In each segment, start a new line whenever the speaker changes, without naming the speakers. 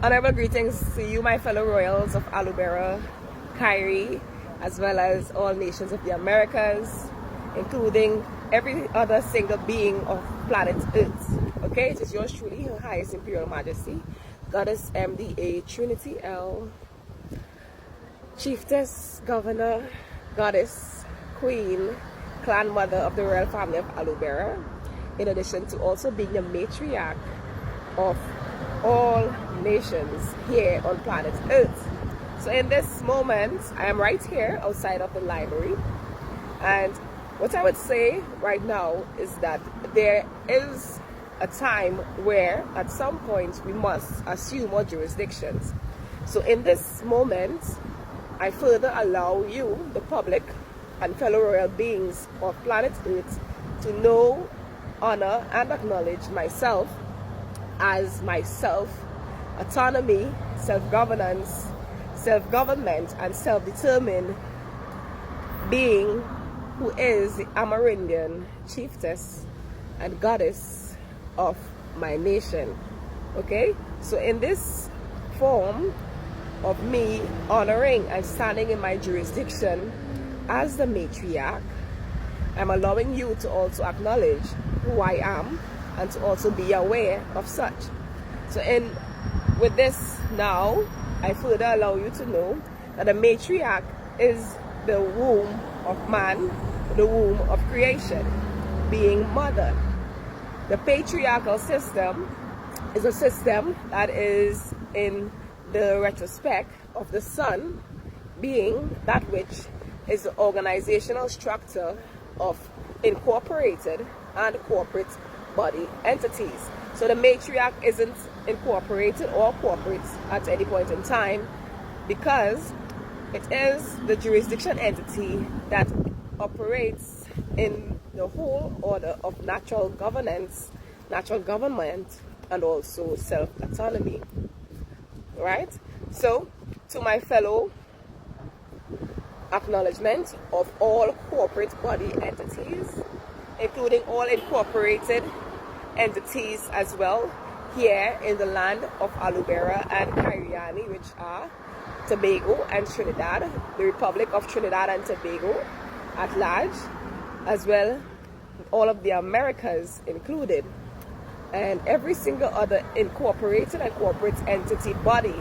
Honorable greetings to you, my fellow royals of Alubera, Kairi, as well as all nations of the Americas, including every other single being of planet Earth. Okay, it is yours truly, Her Highest Imperial Majesty, Goddess MDA Trinity L, Chiefess, Governor, Goddess, Queen, Clan Mother of the Royal Family of Alubera, in addition to also being the matriarch of all nations here on planet Earth. So in this moment, I am right here outside of the library, and what I would say right now is that there is a time where at some point we must assume more jurisdictions. So in this moment, I further allow you, the public and fellow royal beings of planet Earth, to know, honor, and acknowledge myself as autonomy, self-governance, self-government, and self-determined being who is the Amerindian chiefess and goddess of my nation. Okay, so in this form of me honoring and standing in my jurisdiction as the matriarch, I'm allowing you to also acknowledge who I am and to also be aware of such. So with this now, I further allow you to know that the matriarch is the womb of man, the womb of creation, being mother. The patriarchal system is a system that is in the retrospect of the sun, being that which is the organizational structure of incorporated and corporate body entities. So the matriarch isn't incorporated or corporate at any point in time, because it is the jurisdiction entity that operates in the whole order of natural governance, natural government, and also self-autonomy. Right? So, to my fellow acknowledgement of all corporate body entities, including all incorporated entities as well, here in the land of Alubera and Kairi, which are Tobago and Trinidad, the Republic of Trinidad and Tobago at large, as well all of the Americas included, and every single other incorporated and corporate entity body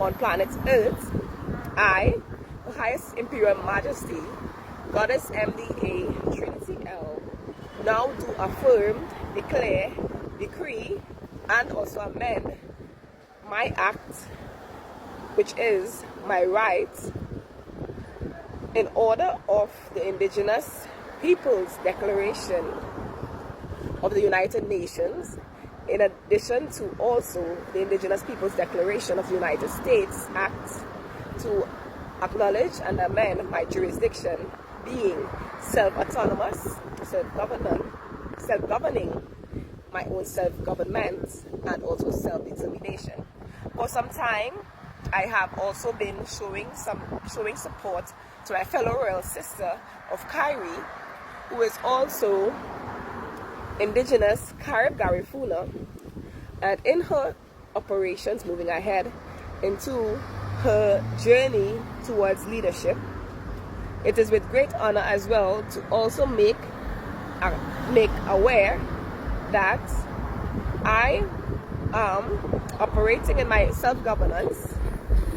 on planet Earth. I, the Highest Imperial Majesty, Goddess MDA Trinity L, now do affirm, declare, decree, and also amend my act, which is my right, in order of the Indigenous Peoples Declaration of the United Nations, in addition to also the Indigenous Peoples Declaration of the United States Act, to acknowledge and amend my jurisdiction, being self-autonomous, self-governing, my own self-government, and also self-determination. For some time, I have also been showing support to my fellow royal sister of Kairi, who is also indigenous Carib Garifuna, and in her operations moving ahead into her journey towards leadership, it is with great honor as well to also make aware that I am operating in my self-governance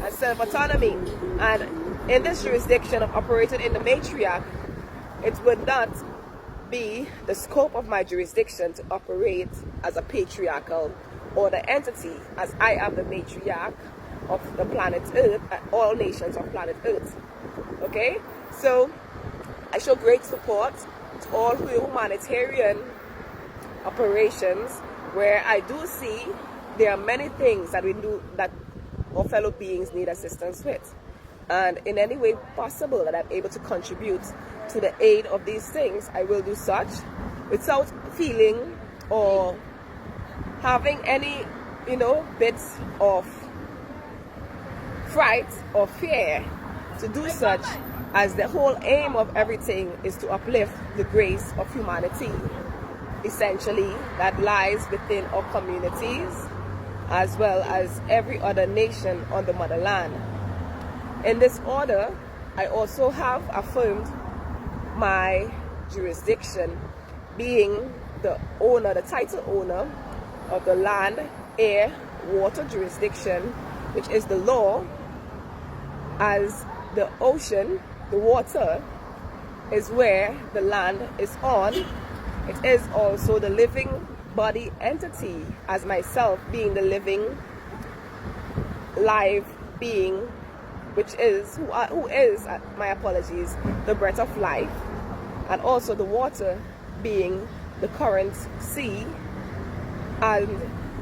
and self-autonomy, and in this jurisdiction of operating in the matriarch, it would not be the scope of my jurisdiction to operate as a patriarchal order entity, as I am the matriarch of the planet Earth, all nations of planet Earth. Okay, so I show great support to all humanitarian operations where I do see there are many things that we do that our fellow beings need assistance with, and in any way possible that I'm able to contribute to the aid of these things, I will do such without feeling or having any bits of fright or fear to do such, as the whole aim of everything is to uplift the grace of humanity, essentially, that lies within our communities as well as every other nation on the motherland. In this order, I also have affirmed my jurisdiction, being the owner, the title owner of the land, air, water jurisdiction, which is the law, as the ocean, the water, is where the land is on. It is also the living body entity, as myself being the living live being, which is who is, my apologies, the breath of life, and also the water being the current sea, and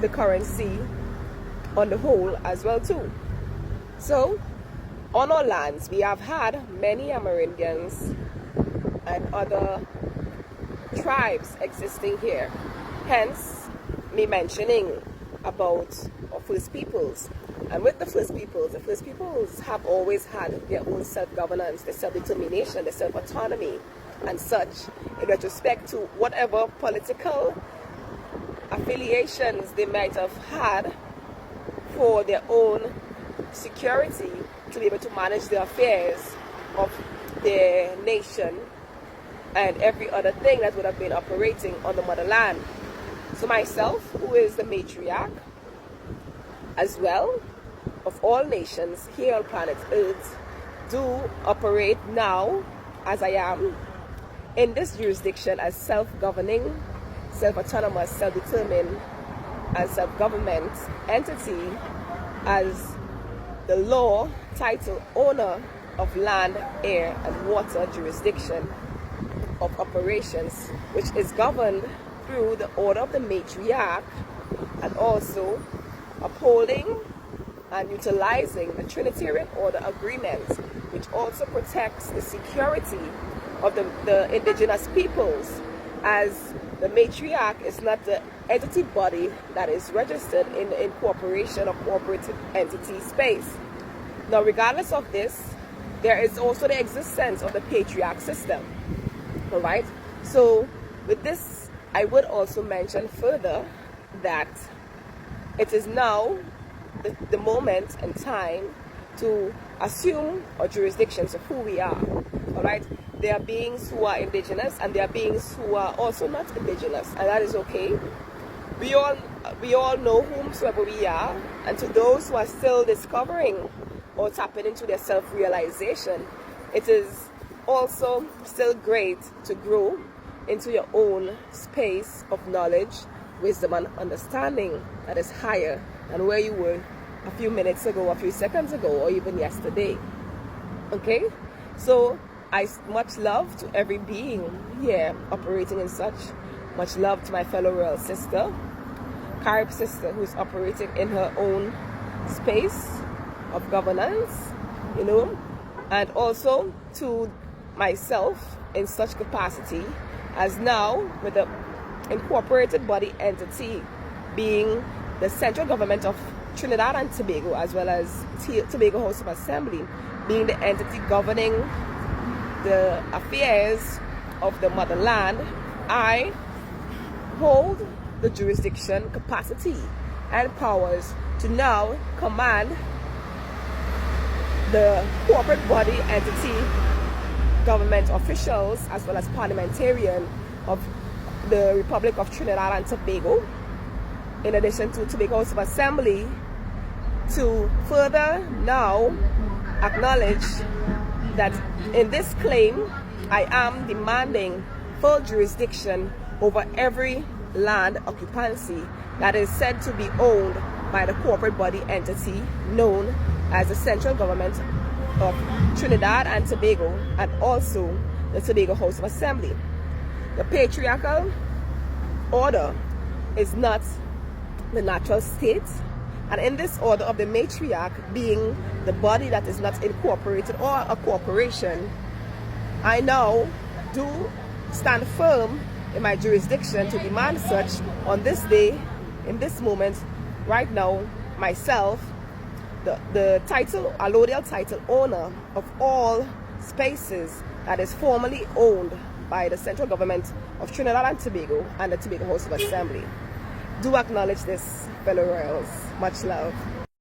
the current sea on the whole as well too. So on our lands we have had many Amerindians and other tribes existing here, hence me mentioning about our first peoples. And with the first peoples have always had their own self-governance, their self-determination, their self-autonomy and such, in retrospect to whatever political affiliations they might have had for their own security, to be able to manage the affairs of their nation and every other thing that would have been operating on the motherland. So myself, who is the matriarch as well of all nations here on planet Earth, do operate now, as I am, in this jurisdiction as self-governing, self-autonomous, self-determined, and self-government entity, as the law title owner of land, air, and water jurisdiction of operations, which is governed through the order of the matriarch, and also upholding and utilizing the Trinitarian order agreement, which also protects the security of the indigenous peoples, as the matriarch is not the entity body that is registered in corporation or cooperative entity space. Now, regardless of this, there is also the existence of the patriarch system. All right. So with this, I would also mention further that it is now the moment and time to assume our jurisdictions of who we are. All right. There are beings who are indigenous, and there are beings who are also not indigenous, and that is okay. We all know whomsoever we are, and to those who are still discovering or tapping into their self-realization, it is also still great to grow into your own space of knowledge, wisdom, and understanding that is higher than where you were a few minutes ago, a few seconds ago, or even yesterday. Okay? So much love to every being here operating in such. Much love to my fellow royal sister, Kairi sister, who is operating in her own space of governance, you know, and also to myself in such capacity as now with the incorporated body entity being the central government of Trinidad and Tobago, as well as Tobago House of Assembly being the entity governing the affairs of the motherland. I hold the jurisdiction, capacity, and powers to now command the corporate body entity government officials, as well as parliamentarian of the Republic of Trinidad and Tobago, in addition to Tobago House of Assembly, to further now acknowledge that in this claim I am demanding full jurisdiction over every land occupancy that is said to be owned by the corporate body entity known as the central government of Trinidad and Tobago, and also the Tobago House of Assembly. The patriarchal order is not the natural state, and in this order of the matriarch being the body that is not incorporated or a corporation, I now do stand firm in my jurisdiction to demand such on this day, in this moment, right now, myself, the title, allodial title owner of all spaces that is formally owned by the central government of Trinidad and Tobago and the Tobago House of Assembly. do acknowledge this, fellow royals. Much love.